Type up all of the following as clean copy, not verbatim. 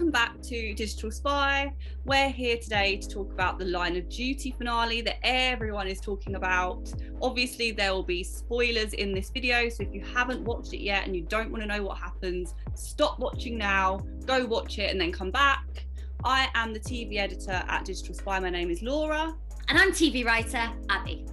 welcome back to Digital Spy. We're here today to talk about the Line of Duty finale that everyone is talking about. Obviously, there will be spoilers in this video, so if you haven't watched it yet and you don't want to know what happens, stop watching now, go watch it and then come back. I am the TV editor at Digital Spy. My name is Laura. And I'm TV writer, Abby.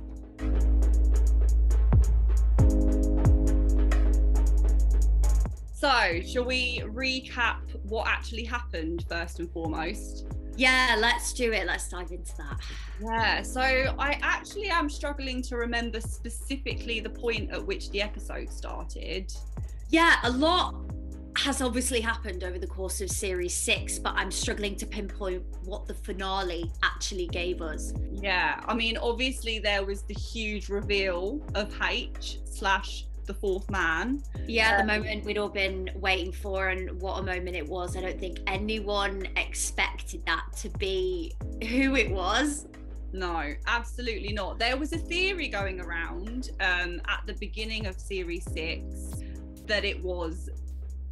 So, shall we recap what actually happened first and foremost? Yeah, let's do it. Let's dive into that. Yeah, so I actually am struggling to remember specifically the point at which the episode started. Yeah, a lot has obviously happened over the course of series 6, but I'm struggling to pinpoint what the finale actually gave us. Yeah, I mean, obviously there was the huge reveal of H/ the fourth man. Yeah, the moment we'd all been waiting for, and what a moment it was. I don't think anyone expected that to be who it was. No, absolutely not. There was a theory going around at the beginning of series 6 that it was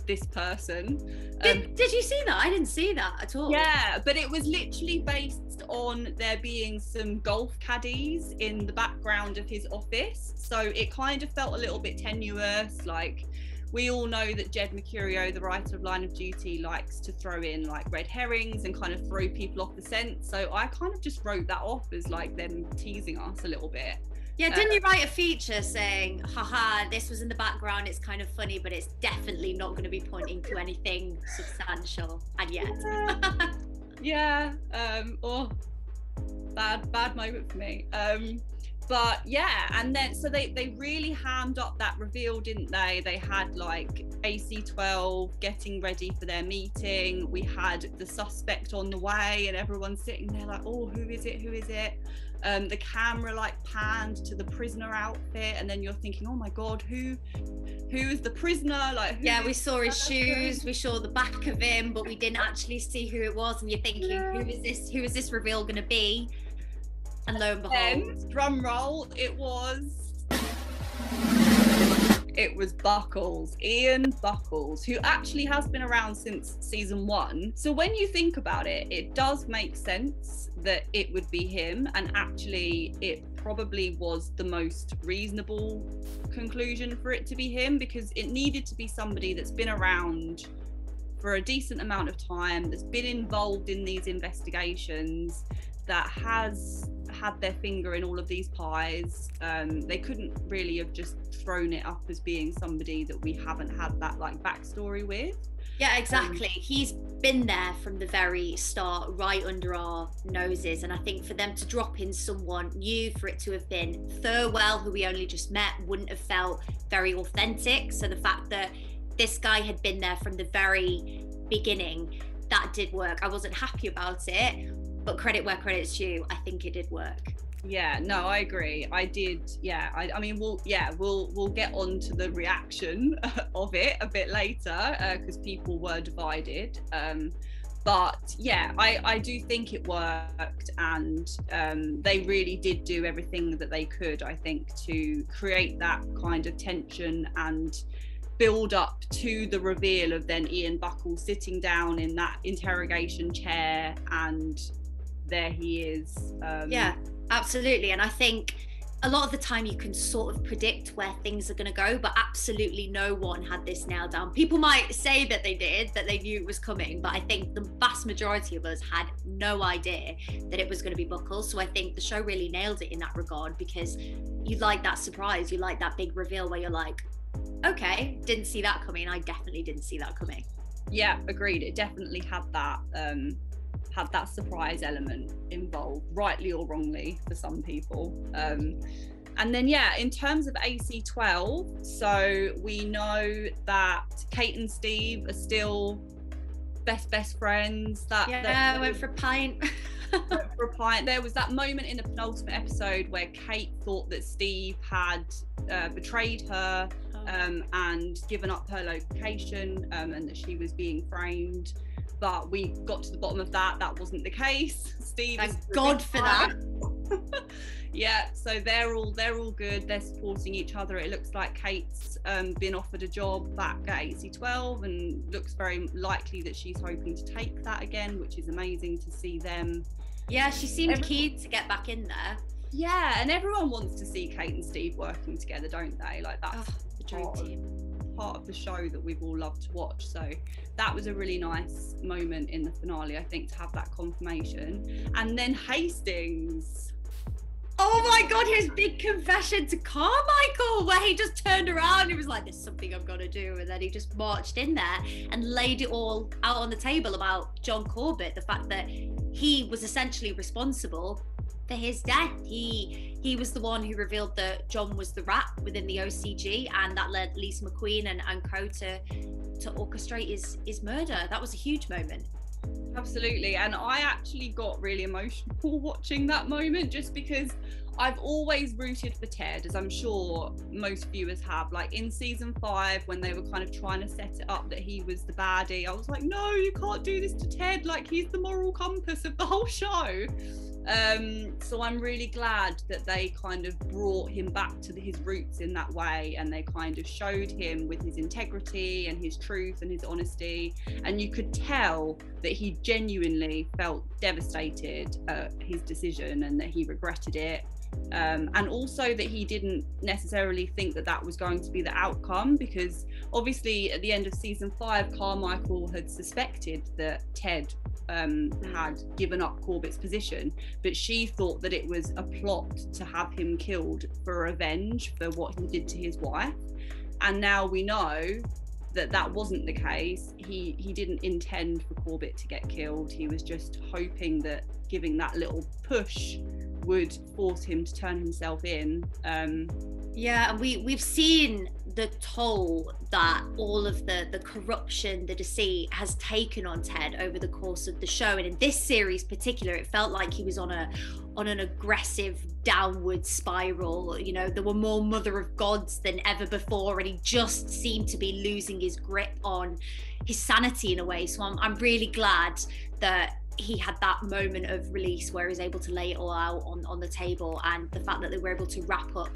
this person. Did you see that? I didn't see that at all. Yeah, but it was literally based on there being some golf caddies in the background of his office, so it kind of felt a little bit tenuous. Like, we all know that Jed Mercurio, the writer of Line of Duty, likes to throw in like red herrings and kind of throw people off the scent, so I kind of just wrote that off as like them teasing us a little bit. Yeah, didn't you write a feature saying, haha, this was in the background, it's kind of funny, but it's definitely not going to be pointing to anything substantial, and yet. Yeah, bad moment for me. But yeah, and then so they really hammed up that reveal, didn't they? They had like AC-12 getting ready for their meeting. We had the suspect on the way, and everyone's sitting there like, oh, who is it? Who is it? The camera like panned to the prisoner outfit, and then you're thinking, oh my god, who is the prisoner? Like, yeah, we saw his shoes, we saw the back of him, but we didn't actually see who it was, and you're thinking, who is this reveal gonna be? And lo and behold, drum roll, it was Buckles, Ian Buckles, who actually has been around since season 1. So when you think about it, it does make sense that it would be him, and actually it probably was the most reasonable conclusion for it to be him, because it needed to be somebody that's been around for a decent amount of time, that's been involved in these investigations, that has had their finger in all of these pies. They couldn't really have just thrown it up as being somebody that we haven't had that like backstory with. Yeah, exactly. He's been there from the very start, right under our noses, and I think for them to drop in someone new, for it to have been Thurwell, who we only just met, wouldn't have felt very authentic. So the fact that this guy had been there from the very beginning, that did work. I wasn't happy about it, but credit where credit's due, I think it did work. Yeah, no, I agree. I did. Yeah, I mean, we'll get on to the reaction of it a bit later, because people were divided. But yeah, I do think it worked, and they really did do everything that they could, I think, to create that kind of tension and build up to the reveal of then Ian Buckles sitting down in that interrogation chair, and there he is. Yeah, absolutely. And I think a lot of the time you can sort of predict where things are going to go, but absolutely no one had this nailed down. People might say that they did, that they knew it was coming, but I think the vast majority of us had no idea that it was going to be Buckles. So I think the show really nailed it in that regard, because you like that surprise, you like that big reveal where you're like, okay, didn't see that coming. I definitely didn't see that coming. Yeah, agreed. It definitely had that surprise element involved, rightly or wrongly for some people. And then yeah, in terms of AC-12, so we know that Kate and Steve are still best friends. That went for a pint. There was that moment in the penultimate episode where Kate thought that Steve had betrayed her and given up her location, and that she was being framed. But we got to the bottom of that. That wasn't the case. Steve, thank God for that. Yeah, so they're all good. They're supporting each other. It looks like Kate's been offered a job back at AC12 and looks very likely that she's hoping to take that again, which is amazing to see them. Yeah, she seemed keen to get back in there. Yeah, and everyone wants to see Kate and Steve working together, don't they? Like, that's the dream team. Part of the show that we've all loved to watch. So that was a really nice moment in the finale, I think, to have that confirmation. And then Hastings. Oh my God, his big confession to Carmichael, where he just turned around and he was like, there's something I'm gonna do. And then he just marched in there and laid it all out on the table about John Corbett, the fact that he was essentially responsible for his death. He was the one who revealed that John was the rat within the OCG, and that led Lisa McQueen and co to orchestrate his murder. That was a huge moment. Absolutely. And I actually got really emotional watching that moment, just because I've always rooted for Ted, as I'm sure most viewers have. Like in season 5, when they were kind of trying to set it up that he was the baddie, I was like, no, you can't do this to Ted. Like, he's the moral compass of the whole show. So I'm really glad that they kind of brought him back to his roots in that way, and they kind of showed him with his integrity and his truth and his honesty, and you could tell that he genuinely felt devastated at his decision and that he regretted it. And also that he didn't necessarily think that that was going to be the outcome, because obviously at the end of season 5, Carmichael had suspected that Ted had given up Corbett's position, but she thought that it was a plot to have him killed for revenge for what he did to his wife. And now we know that that wasn't the case. He didn't intend for Corbett to get killed. He was just hoping that giving that little push would force him to turn himself in. Yeah, and we've seen the toll that all of the corruption, the deceit has taken on Ted over the course of the show. And in this series particular, it felt like he was on an aggressive downward spiral. You know, there were more mother of gods than ever before, and he just seemed to be losing his grip on his sanity in a way. So I'm really glad that he had that moment of release where he was able to lay it all out on the table, and the fact that they were able to wrap up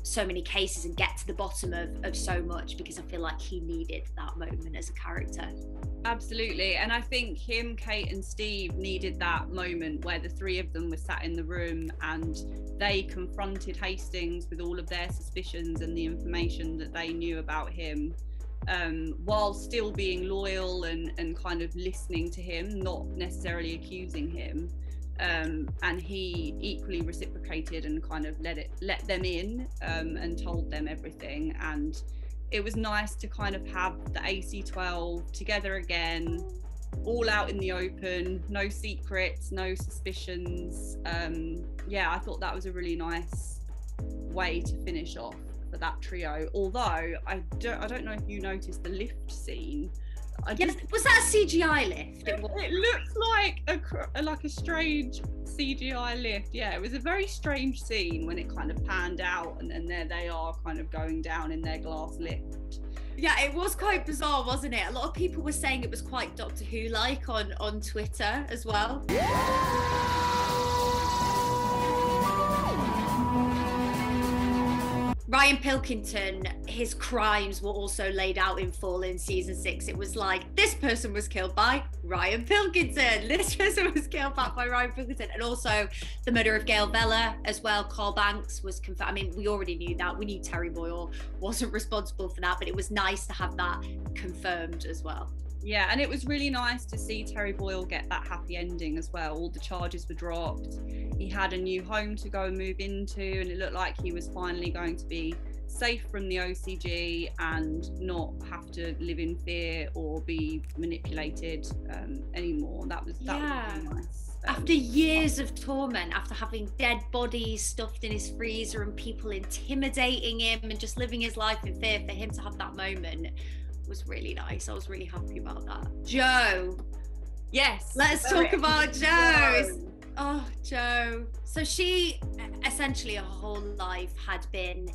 so many cases and get to the bottom of so much, because I feel like he needed that moment as a character. Absolutely. And I think him, Kate and Steve needed that moment where the three of them were sat in the room and they confronted Hastings with all of their suspicions and the information that they knew about him, while still being loyal and kind of listening to him, not necessarily accusing him. And he equally reciprocated and kind of let them in, and told them everything. And it was nice to kind of have the AC12 together again, all out in the open, no secrets, no suspicions. Yeah, I thought that was a really nice way to finish off for that trio. Although I don't know if you noticed the lift scene. Was that a CGI lift? It looks like a strange CGI lift. Yeah, it was a very strange scene when it kind of panned out, and then there they are kind of going down in their glass lift. Yeah, it was quite bizarre, wasn't it? A lot of people were saying it was quite Doctor Who-like on Twitter as well. Ryan Pilkington, his crimes were also laid out in full in season 6. It was like, this person was killed by Ryan Pilkington, this person was killed back by Ryan Pilkington, and also the murder of Gail Vella as well. Carl Banks was confirmed. I mean, we already knew that. We knew Terry Boyle wasn't responsible for that, but it was nice to have that confirmed as well. Yeah, and it was really nice to see Terry Boyle get that happy ending as well. All the charges were dropped. He had a new home to go and move into, and it looked like he was finally going to be safe from the OCG and not have to live in fear or be manipulated anymore. That was really nice. After years of torment, after having dead bodies stuffed in his freezer and people intimidating him and just living his life in fear, for him to have that moment was really nice. I was really happy about that. Jo. Yes. Let's talk about Jo. Oh, Jo. So she essentially her whole life had been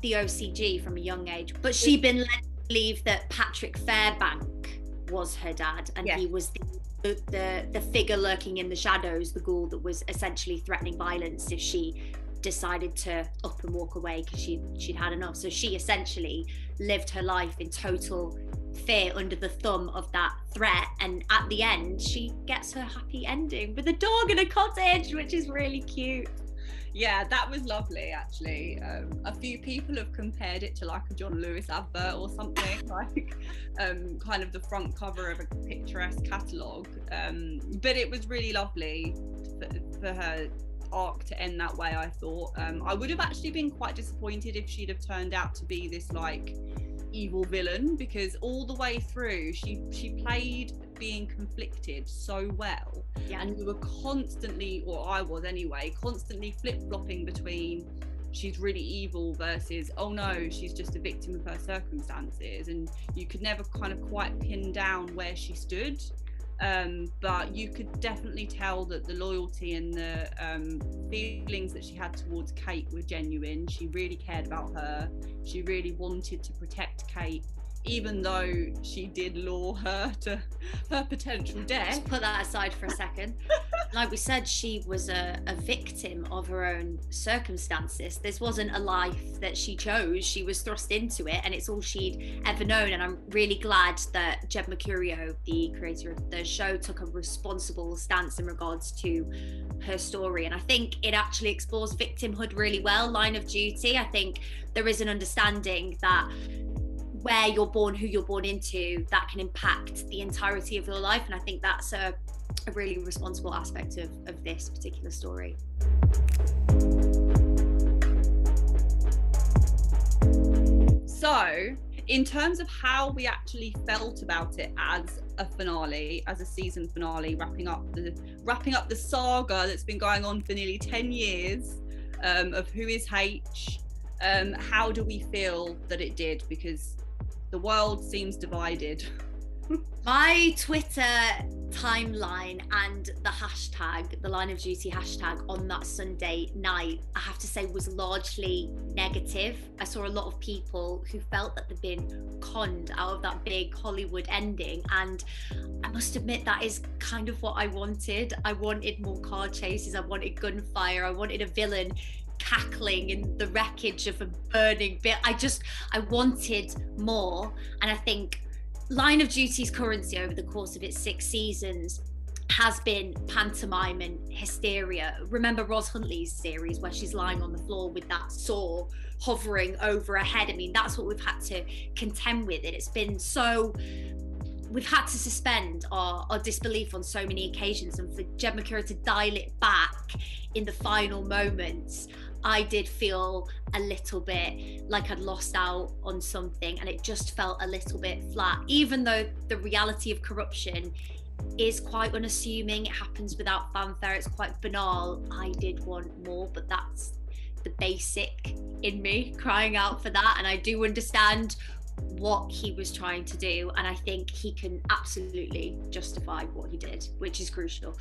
the OCG from a young age, but she'd been led to believe that Patrick Fairbank was her dad, and Yeah. he was the figure lurking in the shadows, the ghoul that was essentially threatening violence if she decided to up and walk away because she'd had enough. So she essentially lived her life in total fear under the thumb of that threat, and at the end she gets her happy ending with a dog in a cottage, which is really cute. Yeah, that was lovely actually. A few people have compared it to like a John Lewis advert or something, like kind of the front cover of a picturesque catalogue, but it was really lovely for her arc to end that way. I thought I would have actually been quite disappointed if she'd have turned out to be this like evil villain, because all the way through she played being conflicted so well. Yeah. And you were constantly, or I was anyway, constantly flip-flopping between she's really evil versus oh no, she's just a victim of her circumstances, and you could never kind of quite pin down where she stood. But you could definitely tell that the loyalty and the feelings that she had towards Kate were genuine. She really cared about her. She really wanted to protect Kate, even though she did lure her to her potential death. Just put that aside for a second. Like we said, she was a victim of her own circumstances. This wasn't a life that she chose. She was thrust into it, and it's all she'd ever known. And I'm really glad that Jed Mercurio, the creator of the show, took a responsible stance in regards to her story. And I think it actually explores victimhood really well. Line of Duty, I think there is an understanding that where you're born, who you're born into, that can impact the entirety of your life. And I think that's a really responsible aspect of this particular story. So, in terms of how we actually felt about it as a finale, as a season finale, wrapping up the saga that's been going on for nearly 10 years of Who is H, how do we feel that it did? Because the world seems divided. My Twitter timeline and the hashtag, the Line of Duty hashtag on that Sunday night, I have to say was largely negative. I saw a lot of people who felt that they'd been conned out of that big Hollywood ending, and I must admit that is kind of what I wanted. I wanted more car chases, I wanted gunfire, I wanted a villain cackling in the wreckage of a burning bit. I wanted more, and I think Line of Duty's currency over the course of its 6 seasons has been pantomime and hysteria. Remember Ros Huntley's series where she's lying on the floor with that saw hovering over her head? I mean, that's what we've had to contend with. It's been so, we've had to suspend our disbelief on so many occasions, and for Jed Mercurio to dial it back in the final moments, I did feel a little bit like I'd lost out on something, and it just felt a little bit flat, even though the reality of corruption is quite unassuming. It happens without fanfare. It's quite banal. I did want more, but that's the basic in me crying out for that. And I do understand what he was trying to do, and I think he can absolutely justify what he did, which is crucial.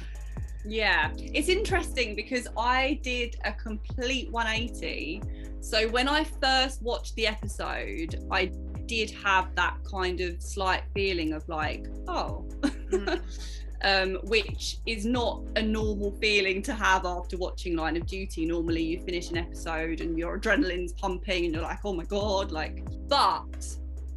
Yeah, it's interesting because I did a complete 180. So when I first watched the episode, I did have that kind of slight feeling of like, oh, which is not a normal feeling to have after watching Line of Duty. Normally you finish an episode and your adrenaline's pumping and you're like, oh my God, like, but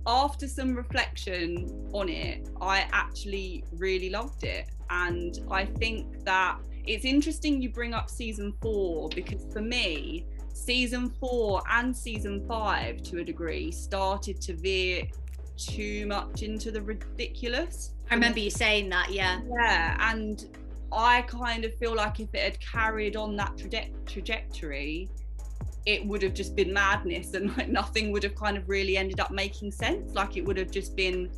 after some reflection on it, I actually really loved it. And I think that it's interesting you bring up season 4, because for me, season 4 and season 5 to a degree started to veer too much into the ridiculous. I remember you saying that, yeah. Yeah, and I kind of feel like if it had carried on that trajectory, it would have just been madness, and like nothing would have kind of really ended up making sense. Like it would have just been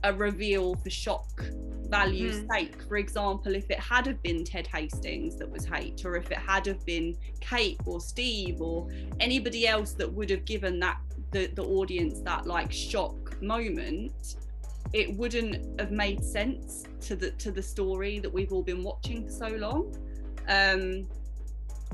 a reveal for shock value sake. For example, if it had have been Ted Hastings that was H, or if it had have been Kate or Steve or anybody else that would have given that the audience that like shock moment, it wouldn't have made sense to the story that we've all been watching for so long.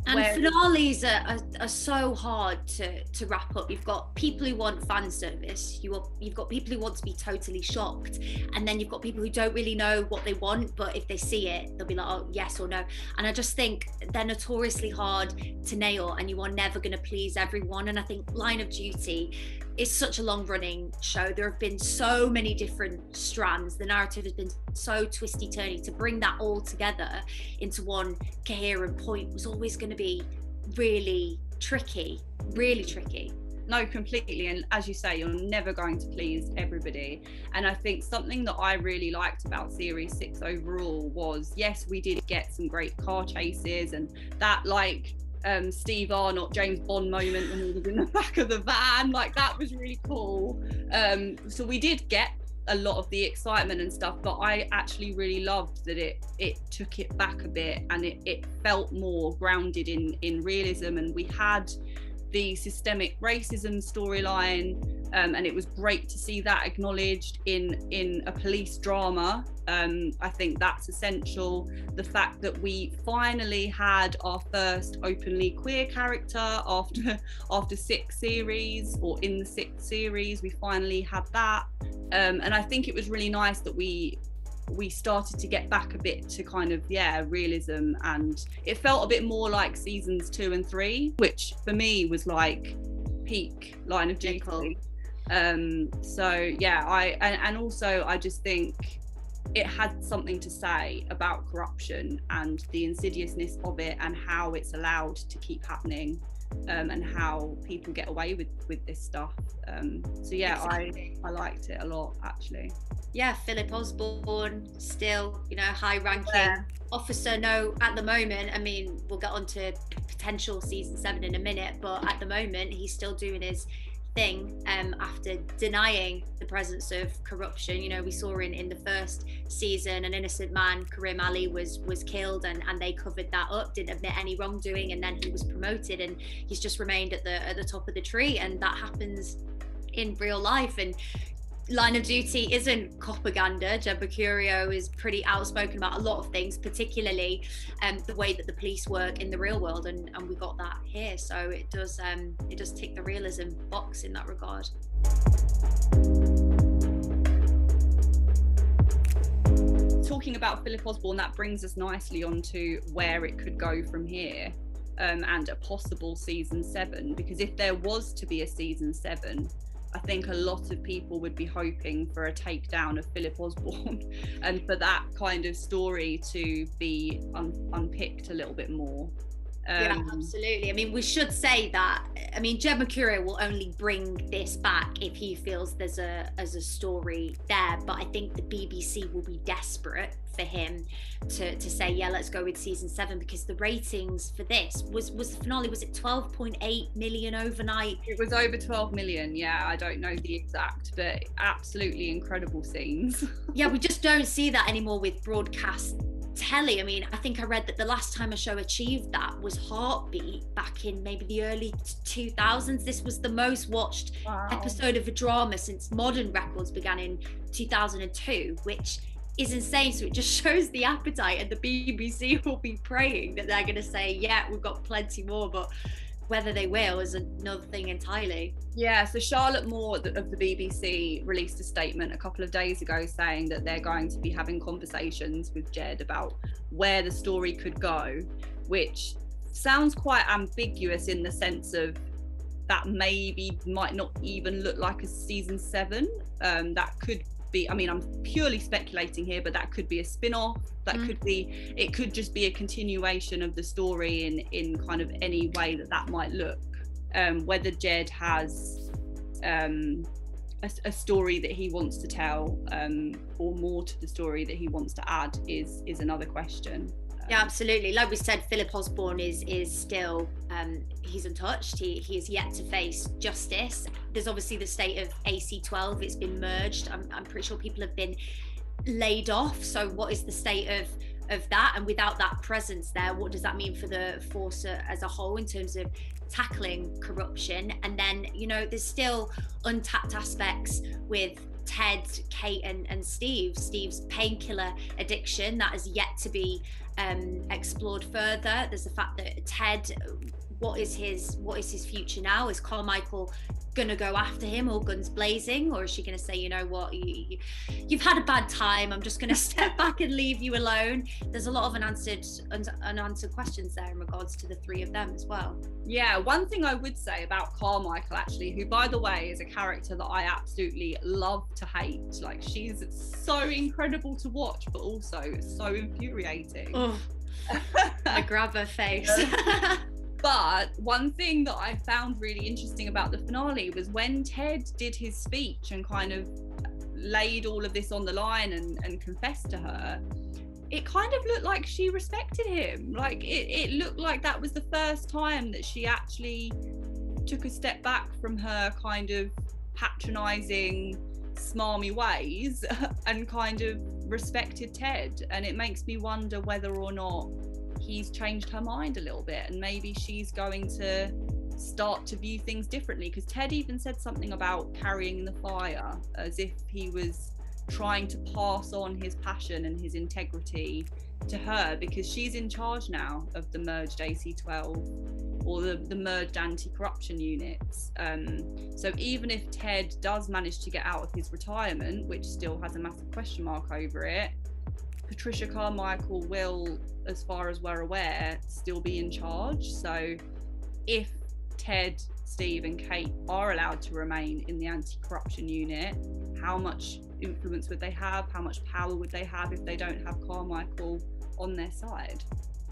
And finales are so hard to wrap up. You've got people who want fan service, you've got people who want to be totally shocked, and then you've got people who don't really know what they want, but if they see it, they'll be like, oh, yes or no. And I just think they're notoriously hard to nail, and you are never going to please everyone. And I think Line of Duty is such a long-running show. There have been so many different strands. The narrative has been so twisty-turny. To bring that all together into one coherent point was always going to be really tricky. No, completely. And as you say, you're never going to please everybody. And I think something that I really liked about series 6 overall was, yes, we did get some great car chases, and that Steve Arnott, James Bond moment when he was in the back of the van, like that was really cool. So we did get a lot of the excitement and stuff, but I actually really loved that it took it back a bit, and it felt more grounded in realism. And we had the systemic racism storyline, and it was great to see that acknowledged in a police drama. I think that's essential. The fact that we finally had our first openly queer character after 6 series, or in the 6th series, we finally had that. And I think it was really nice that we started to get back a bit to kind of realism, and it felt a bit more like seasons 2 and 3, which for me was like peak Line of Duty. And also I just think it had something to say about corruption and the insidiousness of it, and how it's allowed to keep happening, and how people get away with this stuff. Exactly. I liked it a lot, actually. Philip Osborne, still, high ranking officer. No, at the moment, I mean, we'll get on to potential season 7 in a minute, but at the moment he's still doing his thing, after denying the presence of corruption. We saw in the first season an innocent man, Karim Ali, was killed, and they covered that up, didn't admit any wrongdoing, and then he was promoted, and he's just remained at the top of the tree. And that happens in real life. And Line of Duty isn't propaganda. Jen Mercurio is pretty outspoken about a lot of things, particularly the way that the police work in the real world, and we got that here. So it does tick the realism box in that regard. Talking about Philip Osborne, that brings us nicely onto where it could go from here, and a possible season 7, because if there was to be a season 7, I think a lot of people would be hoping for a takedown of Philip Osborne, and for that kind of story to be unpicked a little bit more. Yeah, absolutely. I mean, we should say that, Jen Mercurio will only bring this back if he feels there's a story there, but I think the BBC will be desperate for him to say, let's go with season 7, because the ratings for this was the finale, was it 12.8 million overnight? It was over 12 million. I don't know the exact, but absolutely incredible scenes. We just don't see that anymore with broadcast telly. I think I read that the last time a show achieved that was Heartbeat back in maybe the early 2000s. This was the most watched episode of a drama since Modern Records began in 2002, which is insane. So it just shows the appetite, and the BBC will be praying that they're going to say, we've got plenty more, but whether they will is another thing entirely. So Charlotte Moore of the BBC released a statement a couple of days ago saying that they're going to be having conversations with Jed about where the story could go, which sounds quite ambiguous in the sense of that maybe might not even look like a season 7. That could be, I'm purely speculating here, but that could be a spin-off. That could be, it could just be a continuation of the story in kind of any way that might look. Whether Jed has a story that he wants to tell, or more to the story that he wants to add is another question. Absolutely. Like we said, Philip Osborne is still, he's untouched. He is yet to face justice. There's obviously the state of AC12. It's been merged. I'm pretty sure people have been laid off. So what is the state of that? And without that presence there, what does that mean for the force as a whole in terms of tackling corruption? And then, there's still untapped aspects with Ted, Kate, and Steve's painkiller addiction that has yet to be explored further. There's the fact that Ted, what is his future now? Is Carmichael gonna go after him all guns blazing, or is she gonna say, you know what, you've had a bad time, I'm just gonna step back and leave you alone? There's a lot of unanswered questions there in regards to the three of them as well. Yeah, one thing I would say about Carmichael, actually, who, by the way, is a character that I absolutely love to hate. Like, she's so incredible to watch, but also so infuriating. Oh, I grab her face. But one thing that I found really interesting about the finale was when Ted did his speech and kind of laid all of this on the line and confessed to her, it kind of looked like she respected him. Like, it looked like that was the first time that she actually took a step back from her kind of patronizing, smarmy ways and kind of respected Ted. And it makes me wonder whether or not he's changed her mind a little bit, and maybe she's going to start to view things differently, because Ted even said something about carrying the fire, as if he was trying to pass on his passion and his integrity to her, because she's in charge now of the merged AC-12, or the merged anti-corruption units. So even if Ted does manage to get out of his retirement, which still has a massive question mark over it, Patricia Carmichael will, as far as we're aware, still be in charge. So if Ted, Steve and Kate are allowed to remain in the anti-corruption unit, how much influence would they have? How much power would they have if they don't have Carmichael on their side?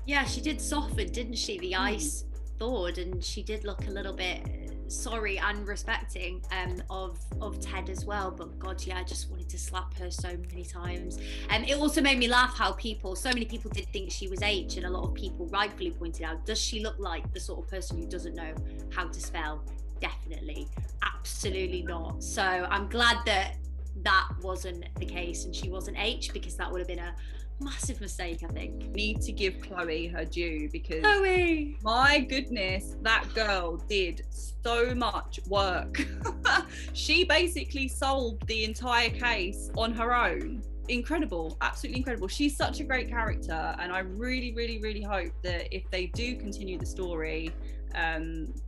Yeah, she did soften, didn't she? The ice thawed, and she did look a little bit sorry and respecting of Ted as well. But God, yeah, I just wanted to slap her so many times. It also made me laugh how so many people did think she was H, and a lot of people rightfully pointed out, does she look like the sort of person who doesn't know how to spell? Definitely, absolutely not. So I'm glad that wasn't the case and she wasn't H, because that would have been a massive mistake, I think. Need to give Chloe her due, because Chloe, my goodness, that girl did so much work. She basically solved the entire case on her own. Incredible, absolutely incredible. She's such a great character, and I really, really, really hope that if they do continue the story,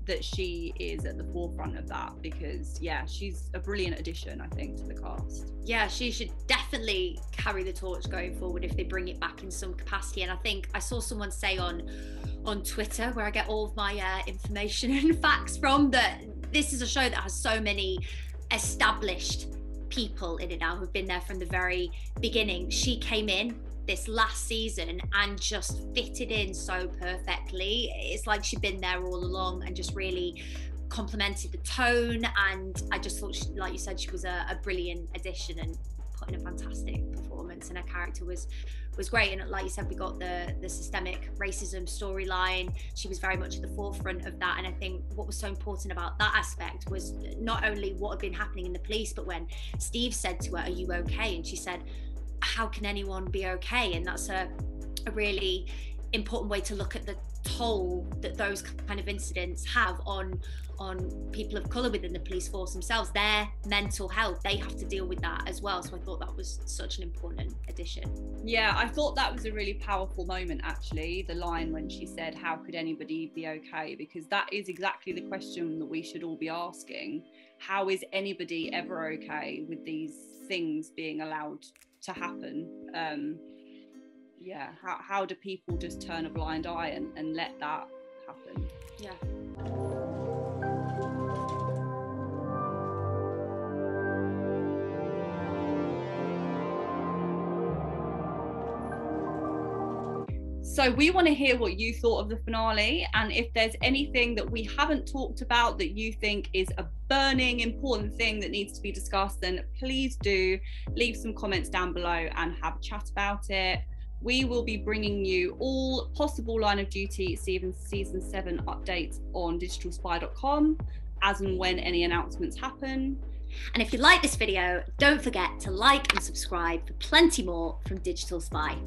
that she is at the forefront of that, because yeah, she's a brilliant addition, I think, to the cast. Yeah, she should definitely carry the torch going forward if they bring it back in some capacity. And I think I saw someone say on Twitter, where I get all of my information and facts from, that this is a show that has so many established people in it now who've been there from the very beginning. She came in this last season and just fitted in so perfectly. It's like she'd been there all along and just really complemented the tone. And I just thought, like you said, she was a brilliant addition and put in a fantastic performance, and her character was great. And like you said, we got the systemic racism storyline. She was very much at the forefront of that. And I think what was so important about that aspect was not only what had been happening in the police, but when Steve said to her, "Are you okay?" and she said, "How can anyone be okay?" And that's a really important way to look at the toll that those kind of incidents have on people of colour within the police force themselves, their mental health. They have to deal with that as well. So I thought that was such an important addition. Yeah, I thought that was a really powerful moment, actually, the line when she said, "How could anybody be okay?" Because that is exactly the question that we should all be asking. How is anybody ever okay with these things being allowed to happen? How do people just turn a blind eye and let that happen? Yeah. So we want to hear what you thought of the finale, and if there's anything that we haven't talked about that you think is a burning important thing that needs to be discussed, then please do leave some comments down below and have a chat about it. We will be bringing you all possible Line of Duty season 7 updates on digitalspy.com as and when any announcements happen. And if you like this video, don't forget to like and subscribe for plenty more from Digital Spy.